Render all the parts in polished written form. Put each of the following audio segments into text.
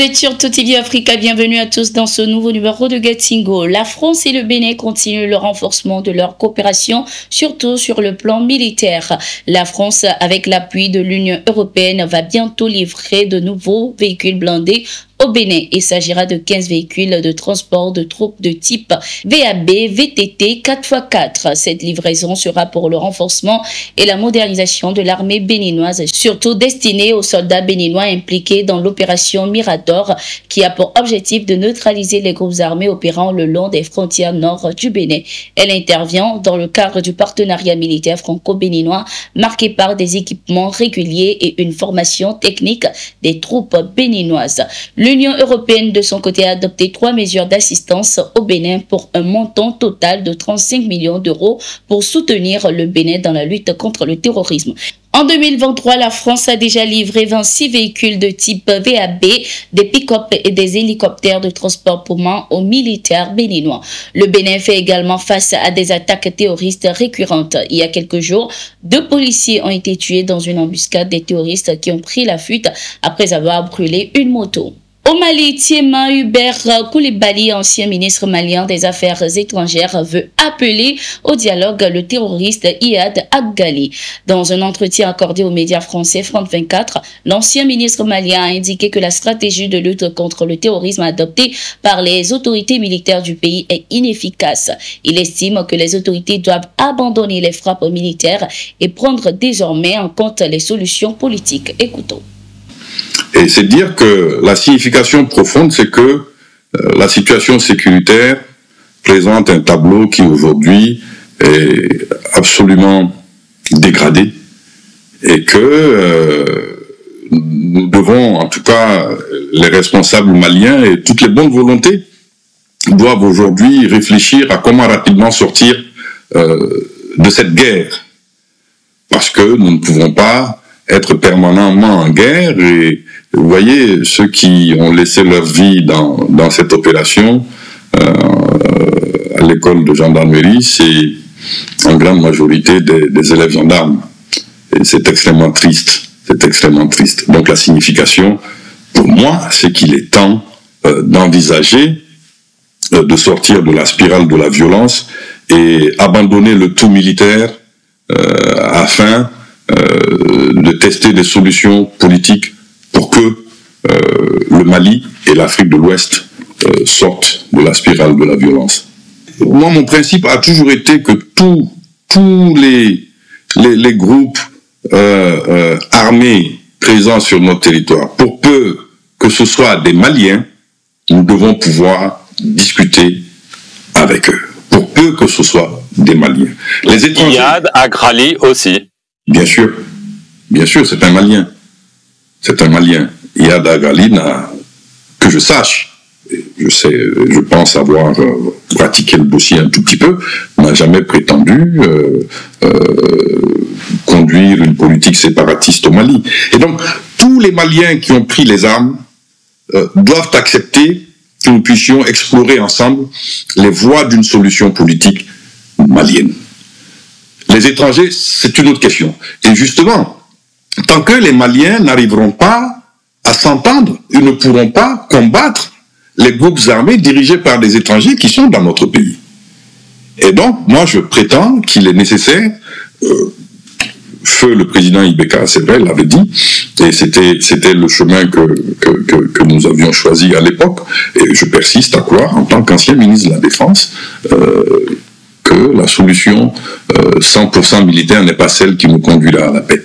êtes sur TOTV Africa, bienvenue à tous dans ce nouveau numéro de Getsingo. La France et le Bénin continuent le renforcement de leur coopération, surtout sur le plan militaire. La France, avec l'appui de l'Union européenne, va bientôt livrer de nouveaux véhicules blindés au Bénin. Il s'agira de 15 véhicules de transport de troupes de type VAB, VTT 4x4. Cette livraison sera pour le renforcement et la modernisation de l'armée béninoise, surtout destinée aux soldats béninois impliqués dans l'opération Mirador, qui a pour objectif de neutraliser les groupes armés opérant le long des frontières nord du Bénin. Elle intervient dans le cadre du partenariat militaire franco-béninois, marqué par des équipements réguliers et une formation technique des troupes béninoises. L'Union européenne, de son côté, a adopté 3 mesures d'assistance au Bénin pour un montant total de 35 millions d'euros pour soutenir le Bénin dans la lutte contre le terrorisme. En 2023, la France a déjà livré 26 véhicules de type VAB, des pick-up et des hélicoptères de transport Puma aux militaires béninois. Le Bénin fait également face à des attaques terroristes récurrentes. Il y a quelques jours, 2 policiers ont été tués dans une embuscade des terroristes qui ont pris la fuite après avoir brûlé une moto. Au Mali, Thiema Hubert Koulibaly, ancien ministre malien des Affaires étrangères, veut appeler au dialogue le terroriste Iyad Aggali. Dans un entretien accordé aux médias français France 24, l'ancien ministre malien a indiqué que la stratégie de lutte contre le terrorisme adoptée par les autorités militaires du pays est inefficace. Il estime que les autorités doivent abandonner les frappes militaires et prendre désormais en compte les solutions politiques. Écoutons. Et c'est dire que la signification profonde, c'est que la situation sécuritaire présente un tableau qui aujourd'hui est absolument dégradé et que nous devons, en tout cas les responsables maliens et toutes les bonnes volontés, doivent aujourd'hui réfléchir à comment rapidement sortir de cette guerre. Parce que nous ne pouvons pas être permanemment en guerre. Et vous voyez, ceux qui ont laissé leur vie dans cette opération à l'école de gendarmerie, c'est en grande majorité des élèves gendarmes. Et c'est extrêmement triste. C'est extrêmement triste. Donc la signification, pour moi, c'est qu'il est temps d'envisager de sortir de la spirale de la violence et abandonner le tout militaire afin de tester des solutions politiques pour que le Mali et l'Afrique de l'Ouest sortent de la spirale de la violence. Moi, mon principe a toujours été que tous les groupes armés présents sur notre territoire, pour peu que ce soit des Maliens, nous devons pouvoir discuter avec eux. Pour peu que ce soit des Maliens. Les étrangers... Iyad Aggali aussi. Bien sûr, c'est un Malien. C'est un Malien. Iyad Aggali n'a, que je sache, je pense avoir pratiqué le dossier un tout petit peu, n'a jamais prétendu conduire une politique séparatiste au Mali. Et donc, tous les Maliens qui ont pris les armes doivent accepter que nous puissions explorer ensemble les voies d'une solution politique malienne. Les étrangers, c'est une autre question. Et justement, tant que les Maliens n'arriveront pas à s'entendre, ils ne pourront pas combattre les groupes armés dirigés par des étrangers qui sont dans notre pays. Et donc, moi, je prétends qu'il est nécessaire, feu le président Ibeka, c'est vrai, l'avait dit, et c'était le chemin que nous avions choisi à l'époque, et je persiste à croire, en tant qu'ancien ministre de la Défense, que la solution 100% militaire n'est pas celle qui nous conduira à la paix.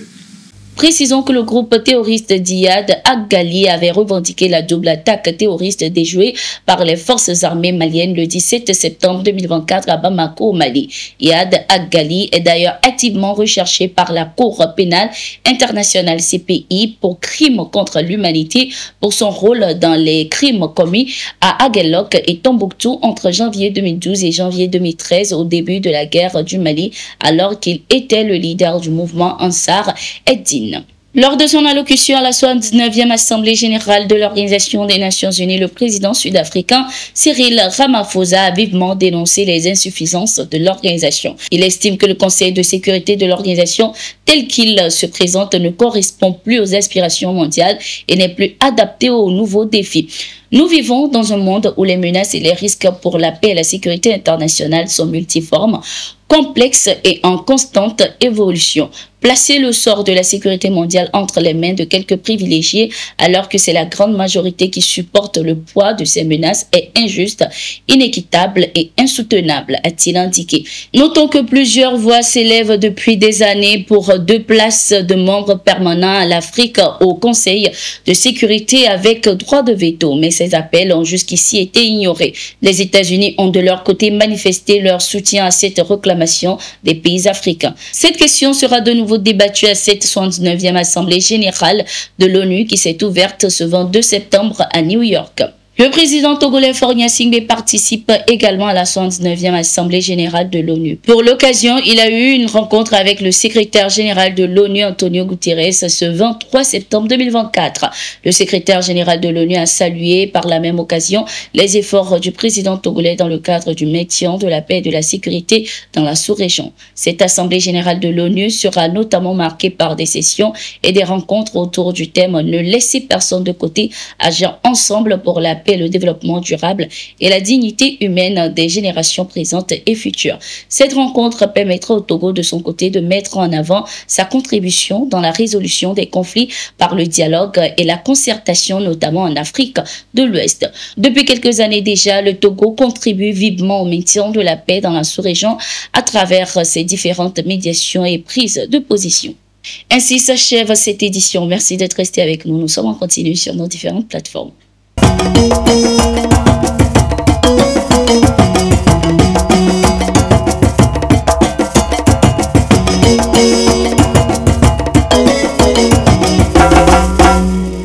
Précisons que le groupe terroriste d'Iyad Aggali avait revendiqué la double attaque terroriste déjouée par les forces armées maliennes le 17 septembre 2024 à Bamako, au Mali. Iyad Aggali est d'ailleurs activement recherché par la Cour pénale internationale CPI pour crimes contre l'humanité pour son rôle dans les crimes commis à Aguelok et Tombouctou entre janvier 2012 et janvier 2013 au début de la guerre du Mali, alors qu'il était le leader du mouvement Ansar Eddine. Lors de son allocution à la 79e Assemblée générale de l'Organisation des Nations Unies, le président sud-africain Cyril Ramaphosa a vivement dénoncé les insuffisances de l'organisation. Il estime que le Conseil de sécurité de l'organisation tel qu'il se présente ne correspond plus aux aspirations mondiales et n'est plus adapté aux nouveaux défis. Nous vivons dans un monde où les menaces et les risques pour la paix et la sécurité internationale sont multiformes, complexes et en constante évolution. Placer le sort de la sécurité mondiale entre les mains de quelques privilégiés, alors que c'est la grande majorité qui supporte le poids de ces menaces, est injuste, inéquitable et insoutenable, a-t-il indiqué. Notons que plusieurs voix s'élèvent depuis des années pour 2 places de membres permanents à l'Afrique au Conseil de sécurité avec droit de veto, mais ces appels ont jusqu'ici été ignorés. Les États-Unis ont de leur côté manifesté leur soutien à cette réclamation des pays africains. Cette question sera de nouveau débattue à cette 79e Assemblée générale de l'ONU qui s'est ouverte ce 22 septembre à New York. Le président togolais Faure Gnassingbé participe également à la 79e Assemblée générale de l'ONU. Pour l'occasion, il a eu une rencontre avec le secrétaire général de l'ONU, Antonio Guterres, ce 23 septembre 2024. Le secrétaire général de l'ONU a salué par la même occasion les efforts du président togolais dans le cadre du maintien de la paix et de la sécurité dans la sous-région. Cette Assemblée générale de l'ONU sera notamment marquée par des sessions et des rencontres autour du thème « Ne laisser personne de côté, agir ensemble pour la paix, le développement durable et la dignité humaine des générations présentes et futures. » Cette rencontre permettra au Togo de son côté de mettre en avant sa contribution dans la résolution des conflits par le dialogue et la concertation, notamment en Afrique de l'Ouest. Depuis quelques années déjà, le Togo contribue vivement au maintien de la paix dans la sous-région à travers ses différentes médiations et prises de position. Ainsi s'achève cette édition. Merci d'être resté avec nous. Nous sommes en continu sur nos différentes plateformes. Thank you.